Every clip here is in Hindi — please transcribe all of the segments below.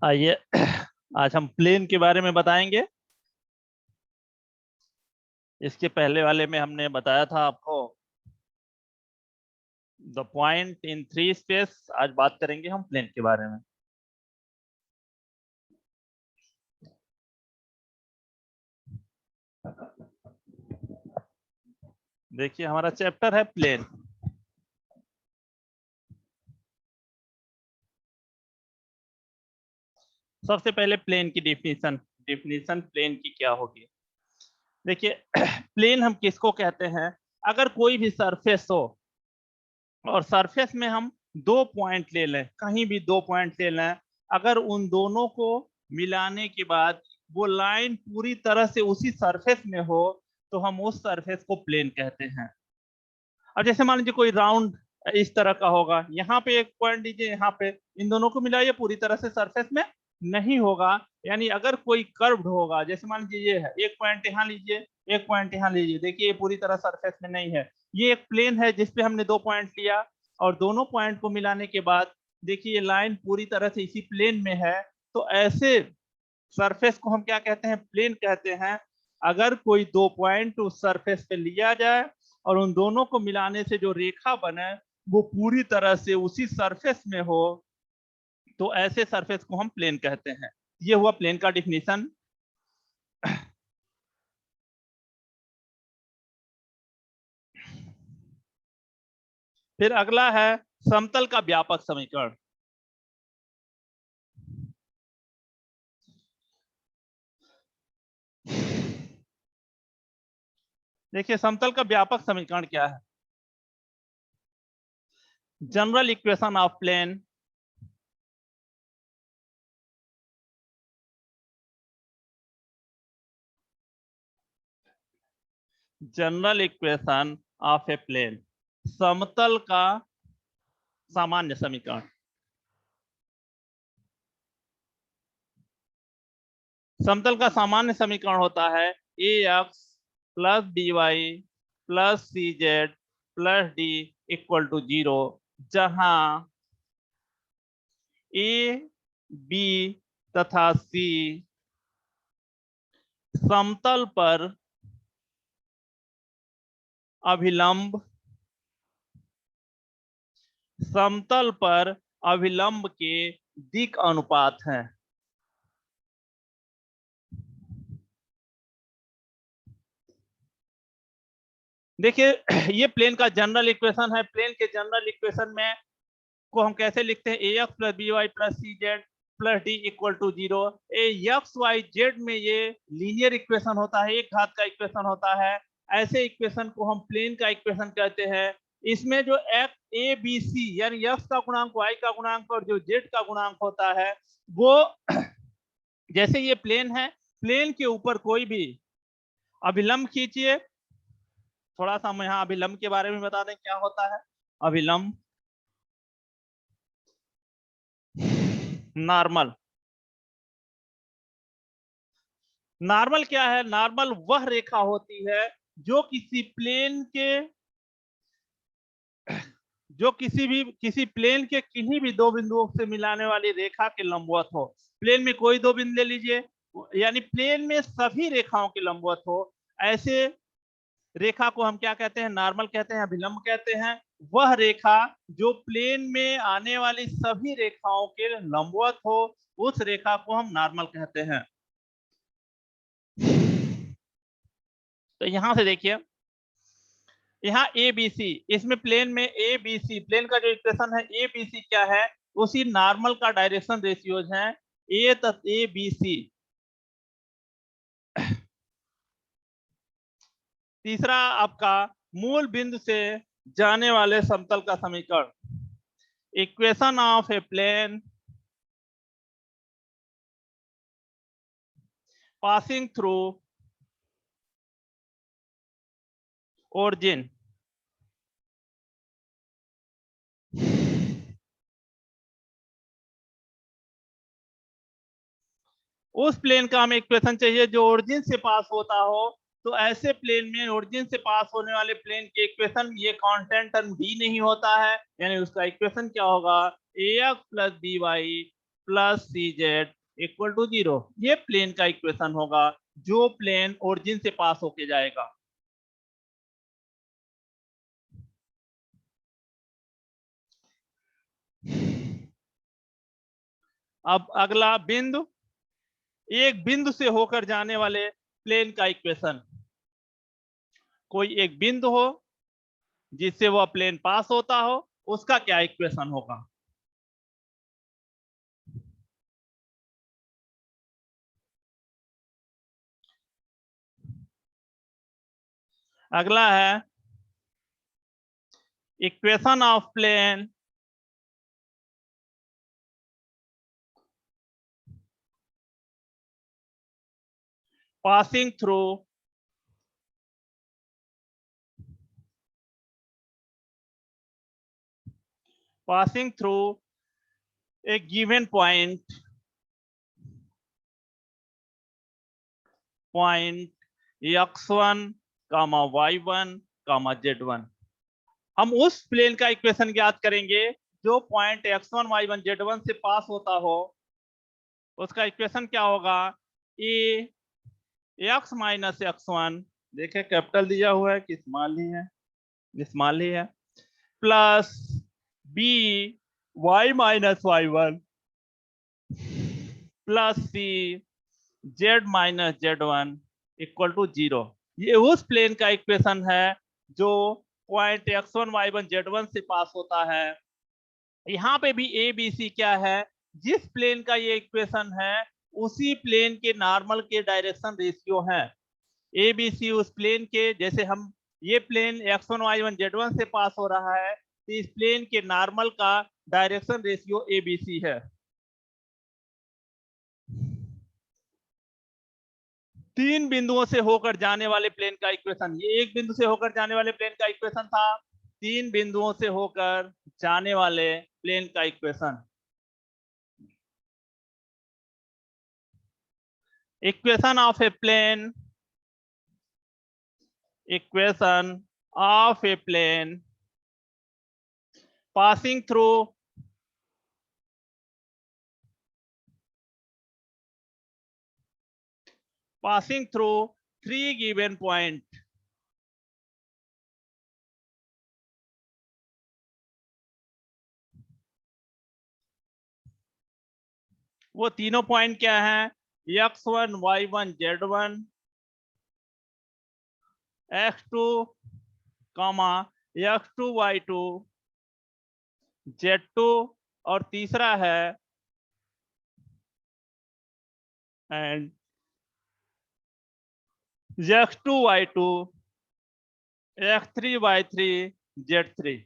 आइए आज हम प्लेन के बारे में बताएंगे। इसके पहले वाले में हमने बताया था आपको the point in three space. आज बात करेंगे हम प्लेन के बारे में। देखिए हमारा चैप्टर है प्लेन। सबसे पहले प्लेन की डिफिनीशन प्लेन की क्या होगी। देखिए प्लेन हम किसको कहते हैं? अगर कोई भी सरफेस हो और सरफेस में हम दो पॉइंट ले लें, कहीं भी दो पॉइंट ले लें, अगर उन दोनों को मिलाने के बाद वो लाइन पूरी तरह से उसी सरफेस में हो तो हम उस सरफेस को प्लेन कहते हैं। अब जैसे मान लीजिए कोई राउंड इस तरह का होगा, यहाँ पे एक पॉइंट लीजिए, यहाँ पे इन दोनों को मिलाइए, पूरी तरह से सरफेस में नहीं होगा। यानी अगर कोई कर्व्ड होगा, जैसे मान लीजिए ये है, एक पॉइंट यहाँ लीजिए, एक पॉइंट यहाँ लीजिए, देखिए ये पूरी तरह सरफेस में नहीं है। ये एक प्लेन है जिसपे हमने दो पॉइंट लिया और दोनों पॉइंट को मिलाने के बाद देखिए ये लाइन पूरी तरह से इसी प्लेन में है। तो ऐसे सरफेस को हम क्या कहते हैं? प्लेन कहते हैं। अगर कोई दो पॉइंट उस सरफेस पे लिया जाए और उन दोनों को मिलाने से जो रेखा बने वो पूरी तरह से उसी सरफेस में हो तो ऐसे सरफेस को हम प्लेन कहते हैं। ये हुआ प्लेन का डिफिनीशन। फिर अगला है समतल का व्यापक समीकरण। देखिए समतल का व्यापक समीकरण क्या है? General equation of plane general equation of a plane, समतल का सामान्य समीकरण। समतल का सामान्य समीकरण होता है a x plus b y plus c z plus d equal to 0, जहां ए बी तथा सी समतल पर अभिलंब समतल पर अभिलंब के दिक अनुपात हैं। देखिए ये प्लेन का जनरल इक्वेशन है। प्लेन के जनरल इक्वेशन में को हम कैसे लिखते हैं? A x plus b y plus c z plus d equal to 0। A x y z में ये लीनियर इक्वेशन होता है, एक घात का इक्वेशन होता है। ऐसे इक्वेशन को हम प्लेन का इक्वेशन कहते हैं। इसमें जो एक्स ए बी सी यानी एक्स का गुणांक, वाई का गुणांक और जो जेड का गुणांक होता है वो जैसे ये प्लेन है, प्लेन के ऊपर कोई भी अभिलंब खींचिए। थोड़ा सा हम यहाँ अभिलंब के बारे में बता दें क्या होता है। अभिलंब नॉर्मल। नॉर्मल क्या है? नॉर्मल वह रेखा होती है जो किसी प्लेन के किसी प्लेन के किन्हीं भी दो बिंदुओं से मिलाने वाली रेखा के लंबवत हो। प्लेन में कोई दो बिंदु ले लीजिए, यानी प्लेन में सभी रेखाओं के लंबवत हो। ऐसे रेखा को हम क्या कहते हैं? नॉर्मल कहते हैं, अभिलंब कहते हैं। वह रेखा जो प्लेन में आने वाली सभी रेखाओं के लंबवत हो उस रेखा को हम नॉर्मल कहते हैं। तो यहां से देखिए, यहाँ ए बी सी, इसमें प्लेन में ए बी सी, प्लेन का जो इक्वेशन है ए बी सी क्या है? उसी नॉर्मल का डायरेक्शन रेशियोज है ए बी सी। तीसरा आपका मूल बिंदु से जाने वाले समतल का समीकरण, equation of a plane passing through origin. उस प्लेन का हमें इक्वेशन चाहिए जो ओरिजिन से पास होता हो। तो ऐसे प्लेन में ओरिजिन से पास होने वाले प्लेन के इक्वेशन, ये कांस्टेंट टर्म डी नहीं होता है, यानी उसका इक्वेशन क्या होगा? A x plus b y plus c z equal to 0। ये प्लेन का इक्वेशन होगा जो प्लेन ओरिजिन से पास होके जाएगा। अब अगला बिंदु, एक बिंदु से होकर जाने वाले प्लेन का इक्वेशन। कोई एक बिंदु हो जिससे वह प्लेन पास होता हो, उसका क्या इक्वेशन होगा? अगला है equation of plane passing through a given point x1 y1 z1। हम उस प्लेन का इक्वेशन ज्ञात करेंगे जो पॉइंट x1 y1 z1 से पास होता हो। उसका इक्वेशन क्या होगा? ए x माइनस x1, देखे कैपिटल दिया हुआ है कि स्मॉल ही है, स्मॉल ही है, plus b y minus y1 plus c z minus z1 equal to 0। ये उस प्लेन का इक्वेशन है जो पॉइंट x1 y1 z1 से पास होता है। यहाँ पे भी ए बी सी क्या है? जिस प्लेन का ये इक्वेशन है उसी प्लेन के नॉर्मल के डायरेक्शन रेशियो है। ए बी सी उस प्लेन के, जैसे हम ये प्लेन x1 y1 z1 से पास हो रहा है तो इस प्लेन के नॉर्मल का direction ratio a b c है। तीन बिंदुओं से होकर जाने वाले प्लेन का इक्वेशन, ये एक बिंदु से होकर जाने वाले प्लेन का इक्वेशन था, तीन बिंदुओं से होकर जाने वाले प्लेन का equation. Equation of a plane, equation of a plane passing through three given point. वो तीनों पॉइंट क्या है? x1 y1 z1, x2 x2 y2 z2, और तीसरा है and x2 y2 x3 y3 z3।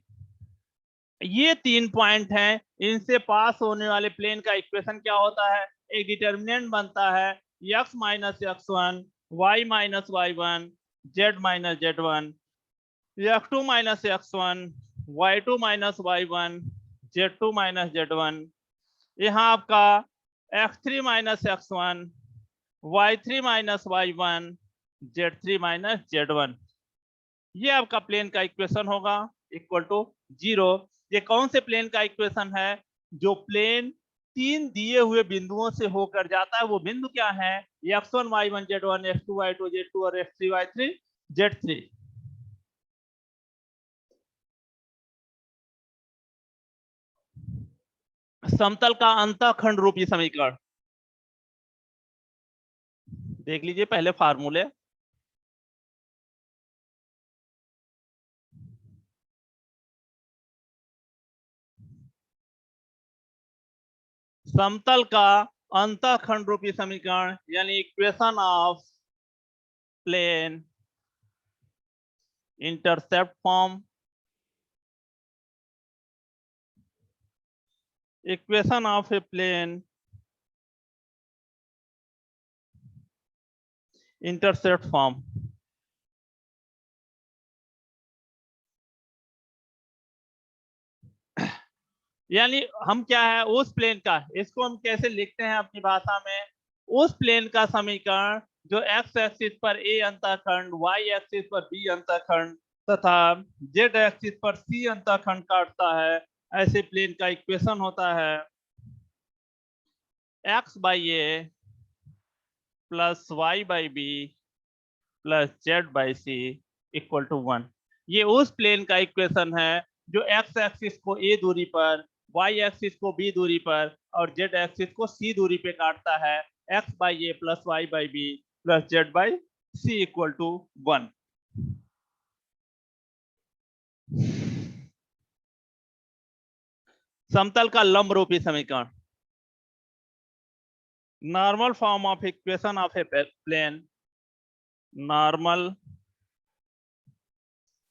ये तीन पॉइंट हैं, इनसे पास होने वाले प्लेन का इक्वेशन क्या होता है? एक डिटर्मिनेंट बनता है x minus x1 y minus y1 z minus z1, x2 minus x1 y2 minus y1 z2 minus z1। यहाँ आपका x3 minus x1 y3 minus y1 z3 minus z1, ये आपका प्लेन का इक्वेशन होगा इक्वल टू 0। ये कौन से प्लेन का इक्वेशन है? जो प्लेन तीन दिए हुए बिंदुओं से होकर जाता है। वो बिंदु क्या है? x1 y1 z1 x2 y2 z2 और x3 y3 z3। समतल का अंतःखंड रूपी समीकरण देख लीजिए, पहले फार्मूले। समतल का अंतःखंड रूपी समीकरण यानी equation of plane intercept form, equation of a plane intercept form. यानी हम क्या है, उस प्लेन का, इसको हम कैसे लिखते हैं अपनी भाषा में? उस प्लेन का समीकरण जो x एक्सिस पर a अंतःखंड, y एक्सिस पर b अंतःखंड तथा z एक्सिस पर c अंतःखंड काटता है, ऐसे प्लेन का इक्वेशन होता है x by a plus y by b plus z by c equal to 1। ये उस प्लेन का इक्वेशन है जो एक्स एक्सिस को ए दूरी पर, वाई एक्सिस को बी दूरी पर और जेड एक्सिस को सी दूरी पे काटता है। X by a plus y by b plus z by c equal to 1। समतल का लंब रूपी समीकरण। Normal form of equation of a plane, normal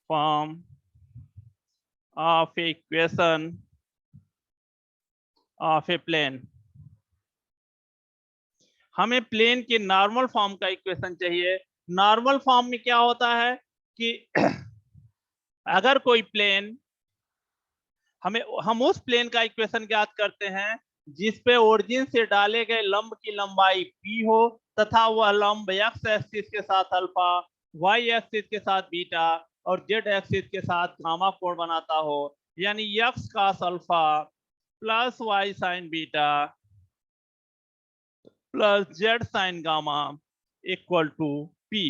form of equation of a plane. हमें प्लेन के नॉर्मल फॉर्म का इक्वेशन चाहिए। नॉर्मल फॉर्म में क्या होता है कि अगर कोई प्लेन, हम उस प्लेन का इक्वेशन ज्ञात करते हैं जिसपे ओरिजिन से डाले गए लंब की लंबाई p हो तथा वह लंब x एक्सिस के साथ अल्फा, y एक्सिस के साथ बीटा और z एक्सिस के साथ गामा कोण बनाता हो। यानी x cos alpha plus y sin beta plus z sin gamma equal to p।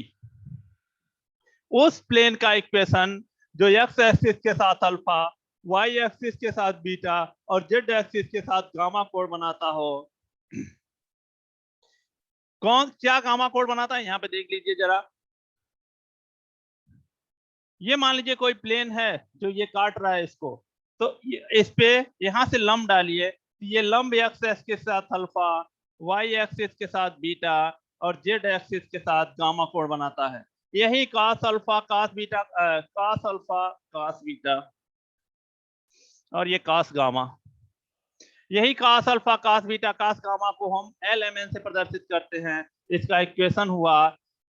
उस प्लेन का इक्वेशन जो x एक्सिस के साथ अल्फा, y एक्सिस के साथ बीटा और z एक्सिस के साथ गामा कोण बनाता हो। कौन क्या गामा कोण बनाता है यहाँ पे देख लीजिए जरा। ये मान लीजिए कोई प्लेन है जो ये काट रहा है इसको, तो इस पे यहां से लंब डालिए। ये लंब x एक्सिस के साथ अल्फा, y एक्सिस के साथ बीटा और z एक्सिस के साथ गामा कोण बनाता है। यही cos alpha cos beta cos alpha cos beta और ये cos गामा, यही cos alpha cos beta cos gamma को हम lmn से प्रदर्शित करते हैं। इसका इक्वेशन हुआ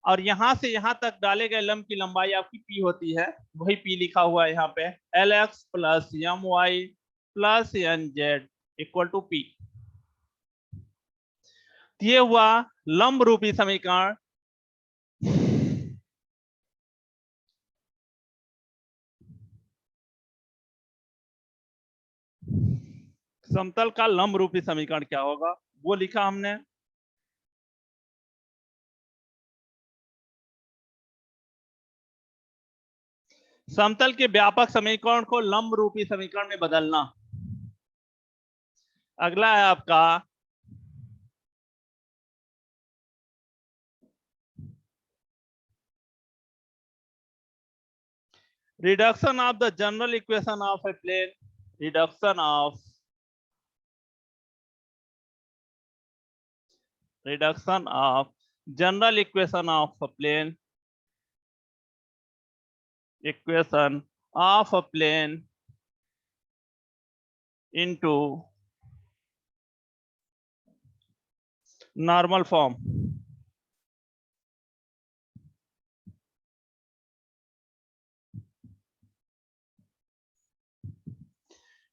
और यहां से यहां तक डाले गए लंब की लंबाई आपकी p होती है, वही p लिखा हुआ है यहाँ पे, lx plus my plus nz equal to p। ये हुआ लंब रूपी समीकरण। समतल का लंब रूपी समीकरण क्या होगा वो लिखा हमने। समतल के व्यापक समीकरण को लंब रूपी समीकरण में बदलना। अगला है आपका reduction of the general equation of a plane, reduction of general equation of a plane, equation of a plane into normal form।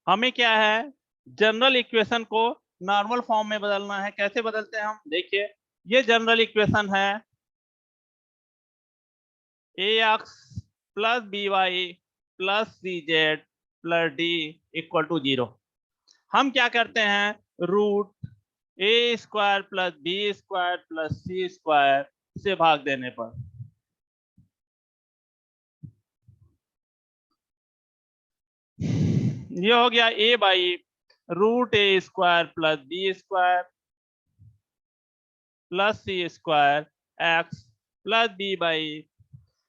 हमें क्या है, जनरल इक्वेशन को नॉर्मल फॉर्म में बदलना है। कैसे बदलते हैं हम, देखिए ये जनरल इक्वेशन है ax plus by plus cz plus d equal to 0। हम क्या करते हैं, root a square plus b square plus c square से भाग देने पर ये हो गया a by root a square plus b square plus c square x plus b by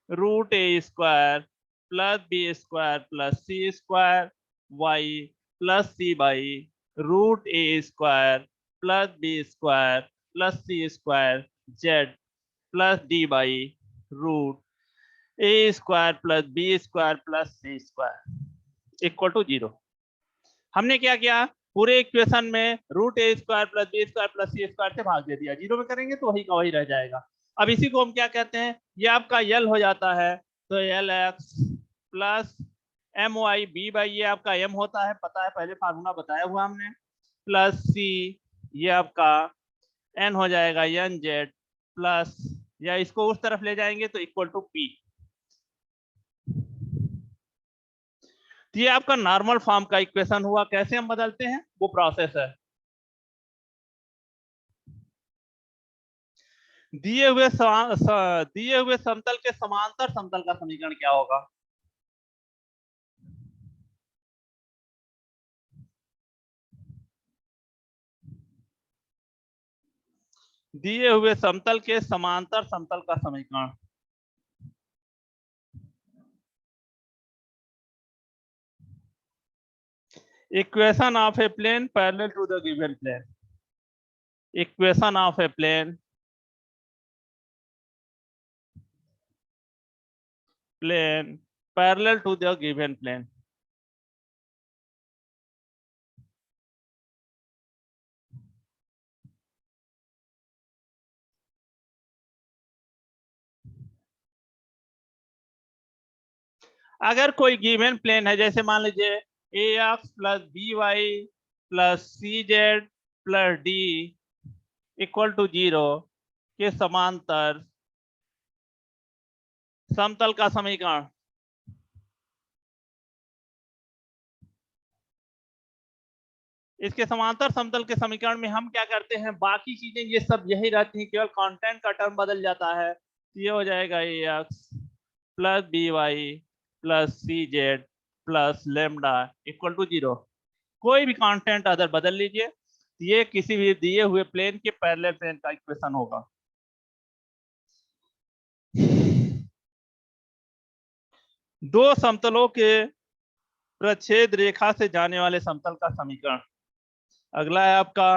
root a square plus b square plus c square y plus c by root a square plus b square plus c square z plus d by root a square plus b square plus c square equal to 0। हमने क्या किया, पूरे इक्वेशन में root a square plus b square plus c square से भाग दे दिया। 0 में करेंगे तो वही का वही रह जाएगा। अब इसी को हम क्या कहते हैं, ये आपका यल हो जाता है, तो l x plus m y b by ये आपका एम होता है, पता है पहले फार्मूला बताया हुआ हमने, प्लस सी ये आपका एन हो जाएगा एन जेड प्लस, या इसको उस तरफ ले जाएंगे तो इक्वल टू पी। ये आपका नॉर्मल फॉर्म का इक्वेशन हुआ। कैसे हम बदलते हैं वो प्रोसेस है। दिए हुए समतल के समांतर समतल का समीकरण क्या होगा? दिए हुए समतल के समांतर समतल का समीकरण। Equation of a plane parallel to the given plane. Equation of a plane parallel to the given plane. अगर कोई गिवन प्लेन है, जैसे मान लीजिए a x plus b y plus c z plus d equal to 0 के समांतर समतल का समीकरण। इसके समांतर समतल के समीकरण में हम क्या करते हैं, बाकी चीजें ये सब यही रहती हैं, केवल कंटेंट का टर्म बदल जाता है। ये हो जाएगा a x plus b y plus c z plus lambda equal to 0। कोई भी कांस्टेंट अदर बदल लीजिए, ये किसी भी दिए हुए प्लेन के पैरेलल प्लेन का इक्वेशन होगा। दो समतलों के प्रच्छेद रेखा से जाने वाले समतल का समीकरण। अगला है आपका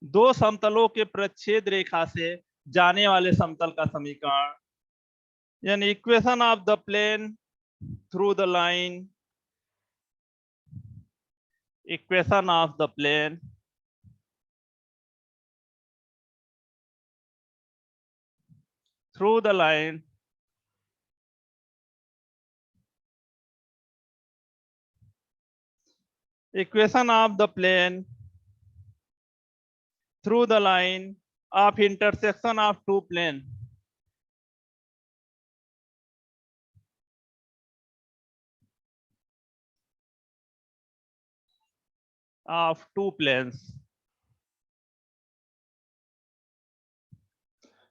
दो समतलों के प्रच्छेद रेखा से जाने वाले समतल का समीकरण, यानी equation of the plane through the line. Equation of the plane through the line equation of the plane through the line of intersection of two plane of two planes।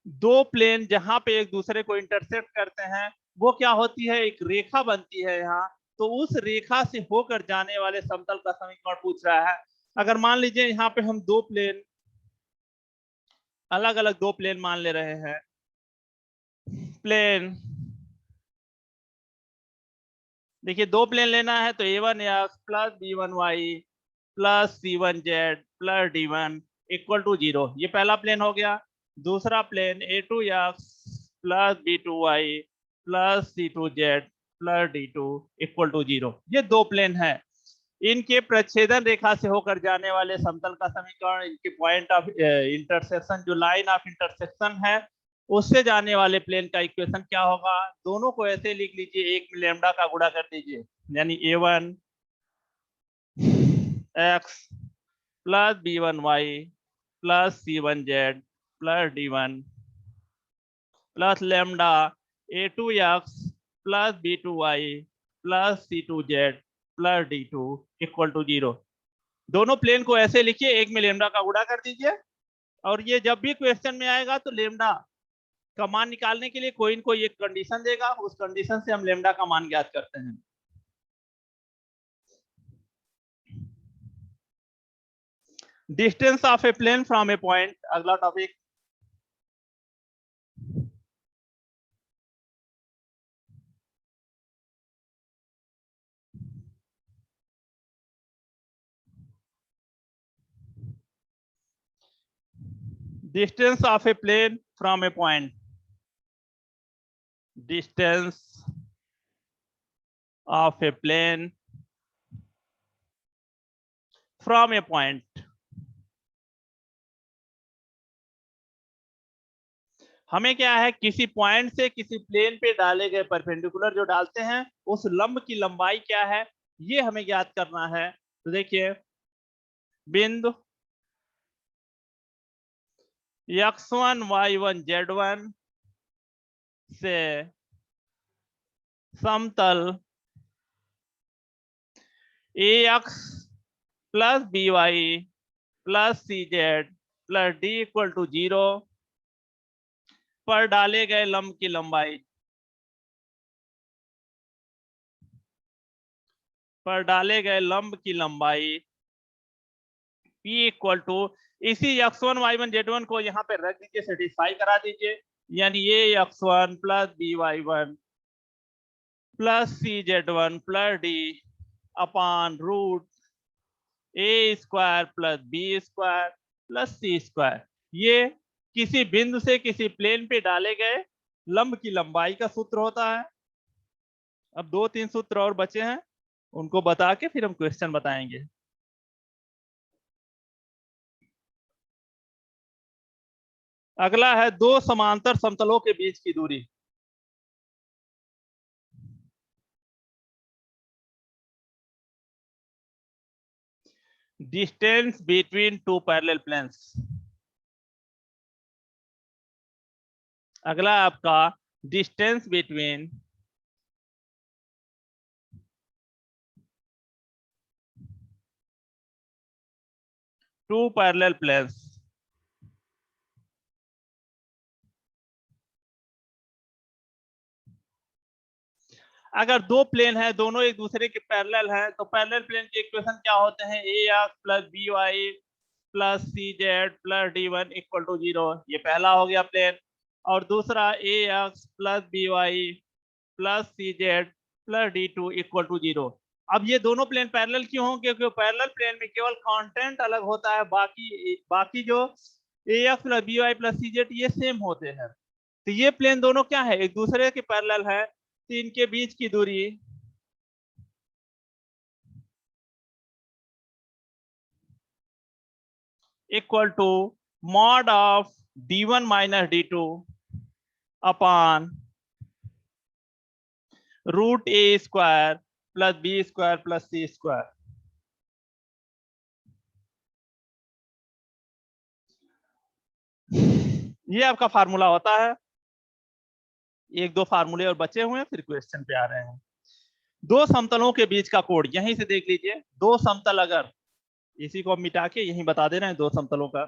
दो प्लेन जहां पे एक दूसरे को इंटरसेक्ट करते हैं, वो क्या होती है, एक रेखा बनती है यहाँ। तो उस रेखा से होकर जाने वाले समतल का समीकरण पूछ रहा है। अगर मान लीजिए यहाँ पे हम दो प्लेन, अलग अलग दो प्लेन मान ले रहे हैं। प्लेन, देखिए दो प्लेन लेना है तो a1x plus b1y plus c1z plus d1 equal to 0, ये पहला प्लेन हो गया। दूसरा plane a2x plus b2y plus c2z plus d2 equal to 0, ये दो प्लेन है। इनके प्रच्छेदन रेखा से होकर जाने वाले समतल का समीकरण, इनके पॉइंट ऑफ इंटरसेक्शन, जो लाइन ऑफ इंटरसेक्शन है उससे जाने वाले प्लेन का इक्वेशन क्या होगा। दोनों को ऐसे लिख लीजिए, एक में लेमडा का गुणा कर दीजिए, यानी a1 x plus b1y plus c1z plus d1 plus lambda a2x plus b2y plus c2z plus d2 equal to 0। दोनों प्लेन को ऐसे लिखिए, एक में लेमडा का गुणा कर दीजिए, और ये जब भी क्वेश्चन में आएगा तो लेमडा का मान निकालने के लिए कोई न कोई एक कंडीशन देगा, उस कंडीशन से हम लेमडा का मान ज्ञात करते हैं। Distance of a plane from a point, अगला टॉपिक। Distance of a plane from a point. Distance of a plane from a point. हमें क्या है, किसी पॉइंट से किसी प्लेन पे डाले गए परपेंडिकुलर जो डालते हैं, उस लंब की लंबाई क्या है, ये हमें ज्ञात करना है। तो देखिए, बिंदु x1 y1 z1 से समतल a x plus b y plus c z plus d equal to 0 पर डाले गए लंब की लंबाई P इक्वल टू इसी x1 y1 z1 को यहाँ पे रख दीजिए, सेटिस्फाई करा दीजिए, यानी ये x1 plus b y1 plus c z1 plus d upon root a square plus b square plus c square, ये किसी बिंदु से किसी प्लेन पे डाले गए लंब की लंबाई का सूत्र होता है। अब 2-3 सूत्र और बचे हैं, उनको बता के फिर हम क्वेश्चन बताएंगे। अगला है दो समांतर समतलों के बीच की दूरी। Distance between two parallel planes. अगला आपका distance between two parallel planes. अगर दो प्लेन है, दोनों एक दूसरे के पैरेलल हैं, तो पैरेलल प्लेन के इक्वेशन क्या होते हैं? A x plus b y plus c z plus d one equal to 0, ये पहला हो गया प्लेन। और दूसरा a x plus b y plus c z plus d two equal to 0। अब ये दोनों प्लेन पैरेलल क्यों हों? क्योंकि पैरेलल प्लेन में केवल कंटेंट अलग होता है, बाकी जो a x plus b y plus c z ये सेम होते हैं। तो ये प्लेन दोनों क्या है? एक दूसरे के पैरेलल है, तो इनके बीच की दूरी equal to mod of d1 minus d2 upon root a square plus b square plus c square. ये आपका फार्मूला होता है। एक दो फार्मूले और बचे हुए हैं, फिर क्वेश्चन पे आ रहे हैं। दो समतलों के बीच का कोण, यहीं से देख लीजिए। दो समतल, अगर इसी को मिटा के यहीं बता दे रहे हैं, दो समतलों का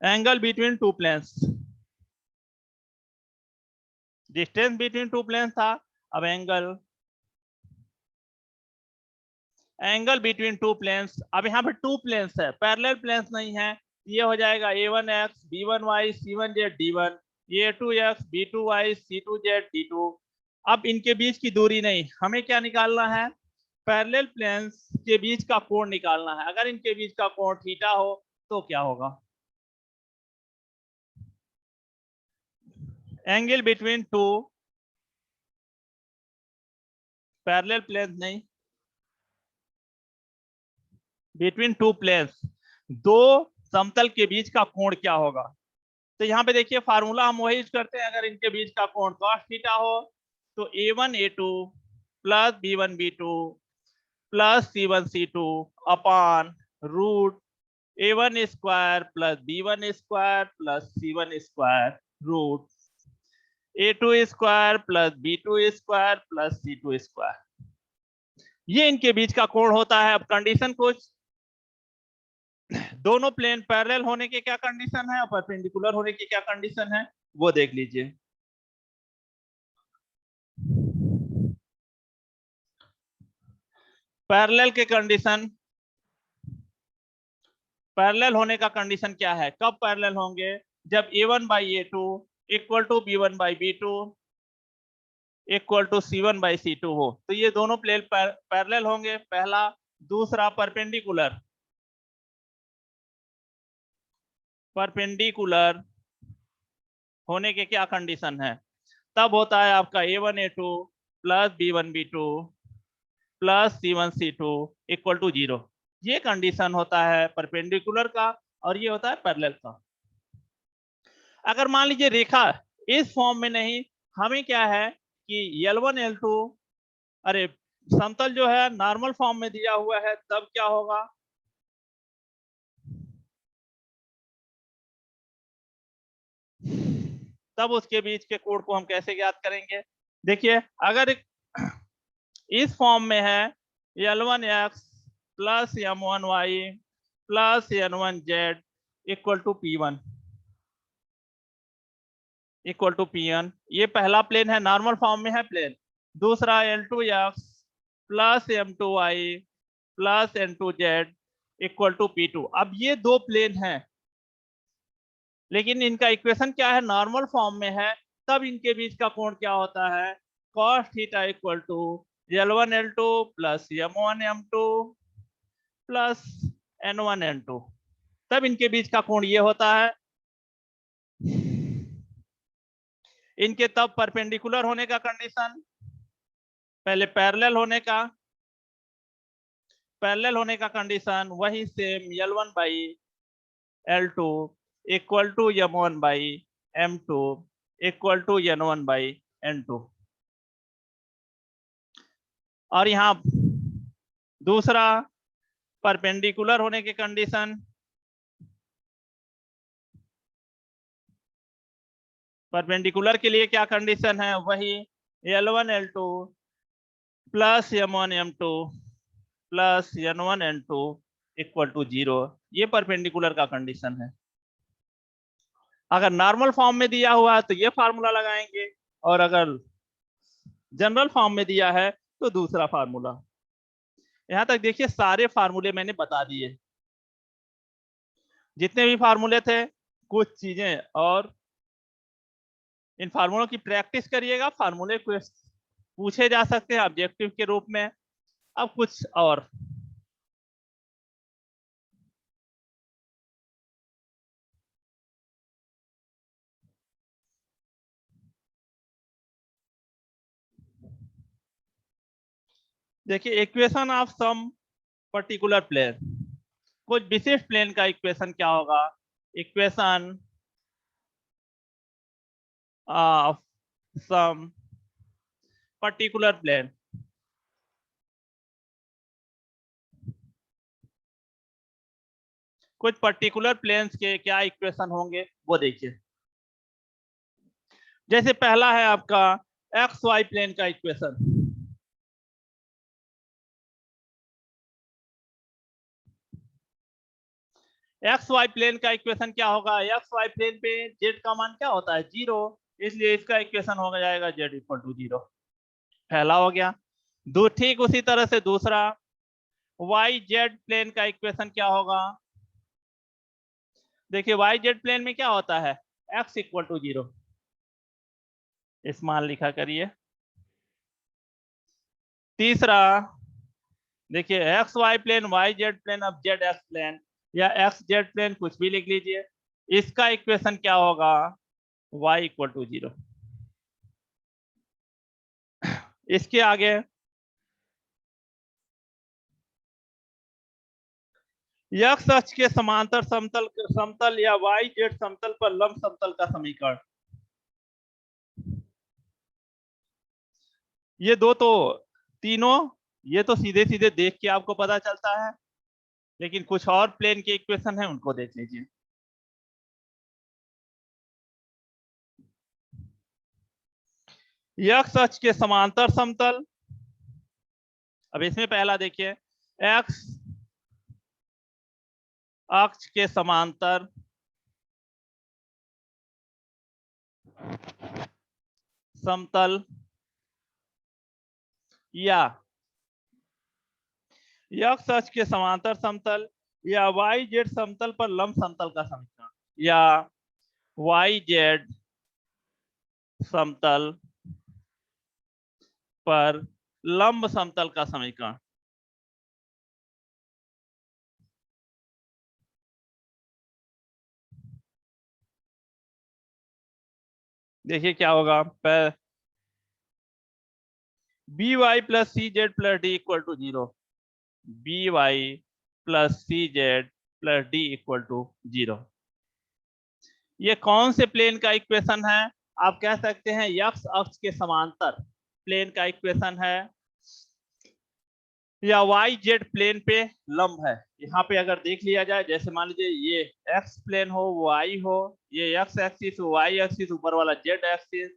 angle between two planes. Distance between two planes था, अब एंगल बिटवीन टू प्लेन्स। अब यहाँ पे टू प्लेन्स है, पैरेलल प्लेन्स नहीं है। ये हो जाएगा a1x b1y c1z d1, a2x b2y c2z d2। अब इनके बीच की दूरी नहीं, हमें क्या निकालना है? पैरेलल प्लेन्स के बीच का कोण निकालना है। अगर इनके बीच का कोण थीटा हो तो क्या होगा? Angle between two parallel planes नहीं, बिटवीन टू प्लेन्स, दो समतल के बीच का कोण क्या होगा? तो यहाँ पे देखिए फार्मूला हम वही यूज करते हैं। अगर इनके बीच का कोण cos थीटा हो तो a1 a2 plus b1 b2 plus c1 c2 upon root a1 square plus b1 square plus c1 square root a2 square plus b2 square plus c2 square. ये इनके बीच का कोण होता है। अब कंडीशन कुछ, दोनों प्लेन पैरेलल होने के क्या कंडीशन है और परपेंडिकुलर होने की क्या कंडीशन है, वो देख लीजिए। पैरेलल के कंडीशन, पैरेलल होने का कंडीशन क्या है? कब पैरेलल होंगे? जब a1 by a2 equal to b1 by b2 equal to c1 by c2 हो, तो ये दोनों प्लेन पैरेलल होंगे, पहला। दूसरा परपेंडिकुलर, परपेंडिकुलर होने के क्या कंडीशन है? तब होता है आपका a1 a2 plus b1 b2 plus c1 c2 equal to 0। ये कंडीशन होता है परपेंडिकुलर का, और ये होता है पैरेलल का। अगर मान लीजिए रेखा इस फॉर्म में नहीं, हमें क्या है कि L1 L2, अरे समतल जो है नॉर्मल फॉर्म में दिया हुआ है, तब क्या होगा? तब उसके बीच के कोण को हम कैसे ज्ञात करेंगे? देखिए, अगर इस फॉर्म में है L1x plus m1y plus n1z equal to p1 equal to p1। ये पहला प्लेन है, नॉर्मल फॉर्म में है प्लेन। दूसरा l2x plus m2y plus n2z equal to p2। अब ये दो प्लेन हैं, लेकिन इनका इक्वेशन क्या है, नॉर्मल फॉर्म में है, तब इनके बीच का कोण क्या होता है, cos theta equal to L1 L2 plus M1 M2 plus N1 N2। तब इनके बीच का कोण ये होता है। इनके तब परपेंडिकुलर होने का कंडीशन, पहले पैरेलल होने का कंडीशन वही same L1 by L2 equal to M1 by M2 equal to N1 by N2। और यहां दूसरा परपेंडिकुलर होने के कंडीशन, परपेंडिकुलर के लिए क्या कंडीशन है, वही L1 L2 plus M1 M2 plus N1 N2 equal to 0। ये परपेंडिकुलर का कंडीशन है। अगर नॉर्मल फॉर्म में दिया हुआ है तो ये फार्मूला लगाएंगे, और अगर जनरल फॉर्म में दिया है तो दूसरा फार्मूला। यहां तक देखिए सारे फार्मूले मैंने बता दिए, जितने भी फार्मूले थे, कुछ चीजें, और इन फार्मूलों की प्रैक्टिस करिएगा। फार्मूले पूछे जा सकते हैं ऑब्जेक्टिव के रूप में। अब कुछ और, देखिए equation of some particular plane, कुछ विशेष प्लेन का इक्वेशन क्या होगा, equation of some particular plane. कुछ पर्टिकुलर प्लेन्स के क्या इक्वेशन होंगे वो देखिए। जैसे पहला है आपका एक्स वाई प्लेन का इक्वेशन। एक्स वाई प्लेन का इक्वेशन क्या होगा, एक्स वाई प्लेन पे जेड का मान क्या होता है, 0, इसलिए इसका इक्वेशन हो जाएगा जेड इक्वल टू 0। पहला हो गया। ठीक उसी तरह से दूसरा वाई जेड प्लेन का इक्वेशन क्या होगा, देखिए वाई जेड प्लेन में क्या होता है, एक्स इक्वल टू 0, इस मान लिखा करिए। तीसरा देखिए x y plane, y z plane, अब जेड एक्स प्लेन या एक्स जेड प्लेन, कुछ भी लिख लीजिए। इसका इक्वेशन क्या होगा, y इक्वल टू 0। इसके आगे x अक्ष के समांतर समतल या y z समतल पर लंब समतल का समीकरण। ये दो तो तीनों, ये तो सीधे सीधे देख के आपको पता चलता है, लेकिन कुछ और प्लेन के इक्वेशन है, उनको देख लीजिए। x अक्ष के समांतर समतल, अब इसमें पहला देखिए x अक्ष के समांतर समतल या x अक्ष के समांतर समतल या y z समतल पर लंब समतल का समीकरण, या y z समतल पर लंब समतल का समीकरण। देखिए क्या होगा, b y plus c z plus d equal to 0, b y plus c z plus d equal to 0। ये कौन से प्लेन का इक्वेशन है, आप कह सकते हैं x अक्ष के समांतर प्लेन का इक्वेशन है, या वाई जेड प्लेन पे लंब है। यहाँ पे अगर देख लिया जाए, जैसे मान लीजिए ये एक्स प्लेन हो, वाई हो, ये एक्स एक्सिस, वाई एक्सिस, ऊपर वाला जेड एक्सिस,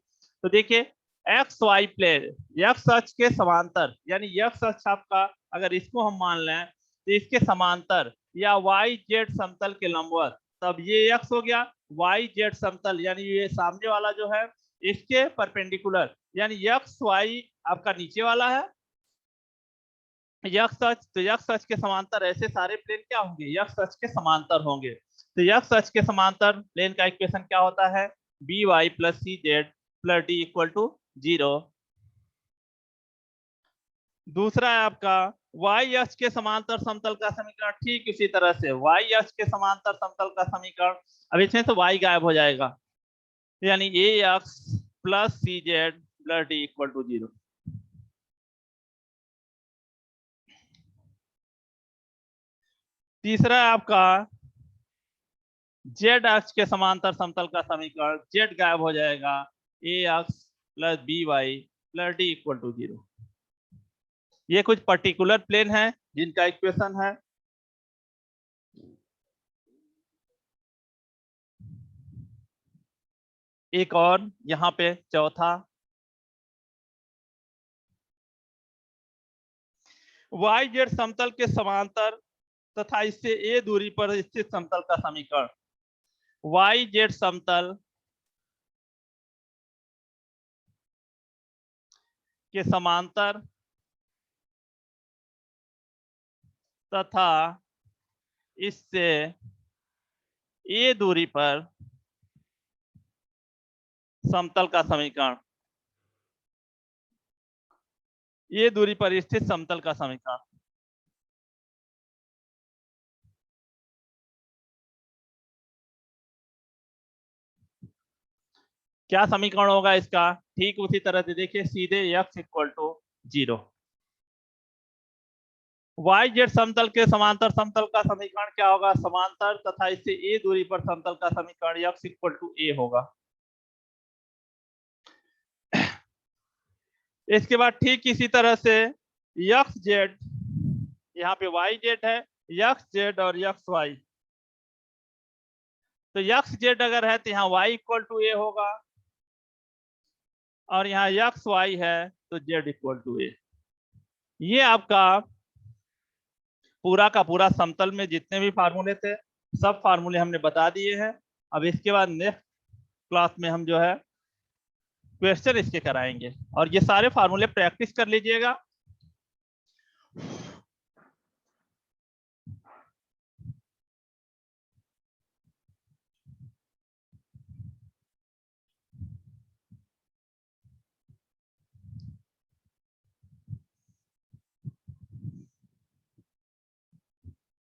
तो देखिए एक्स वाई प्लेन एक्स अक्ष के समांतर, यानी एक्स अक्ष आपका, अगर इसको हम मान लें तो इसके समांतर या वाई जेड समतल के लंबवत, तब ये एक्स हो गया, वाई जेड समतल यानी ये सामने वाला जो है इसके परपेंडिकुलर, यानी एक्स वाई आपका नीचे वाला है, यक्ष अक्ष, तो यक्ष अक्ष के समांतर ऐसे सारे प्लेन क्या होंगे, यक्ष अक्ष के समांतर होंगे। तो यक्ष अक्ष के समांतर प्लेन का इक्वेशन क्या होता है, b y plus c z plus d equal to 0। दूसरा है आपका वाई अक्ष के समांतर समतल का समीकरण, ठीक इसी तरह से वाई अक्ष के समांतर समतल का समीकरण, अब इसमें से वाई गायब हो जाएगा, यानी a x plus c z plus d equal to 0। तीसरा है आपका जेड अक्ष के समांतर समतल का समीकरण, जेड गायब हो जाएगा, a x plus b y plus d equal to 0। ये कुछ पर्टिकुलर प्लेन है जिनका इक्वेशन है। एक और यहाँ पे चौथा, वाई जेड समतल के समांतर तथा इससे ए दूरी पर स्थित समतल का समीकरण, वाई जेड समतल के समांतर तथा इससे ए दूरी पर समतल का समीकरण, ये दूरी पर स्थित समतल का समीकरण। क्या समीकरण होगा इसका, ठीक उसी तरह से देखिए, सीधे x equal to 0, y z समतल के समांतर समतल का समीकरण क्या होगा, समांतर तथा इससे ए दूरी पर समतल का समीकरण x इक्वल टू ए होगा। इसके बाद ठीक इसी तरह से एक्स जेड, यहाँ पे वाई जेड है, एक्स जेड और एक्स वाई, तो एक्स जेड अगर है तो यहाँ वाई इक्वल टू ए होगा, और यहाँ एक्स वाई है तो जेड इक्वल टू ए। ये आपका पूरा का पूरा समतल में जितने भी फार्मूले थे सब फार्मूले हमने बता दिए हैं। अब इसके बाद नेक्स्ट क्लास में हम जो है क्वेश्चन इसके कराएंगे, और ये सारे फार्मूले प्रैक्टिस कर लीजिएगा।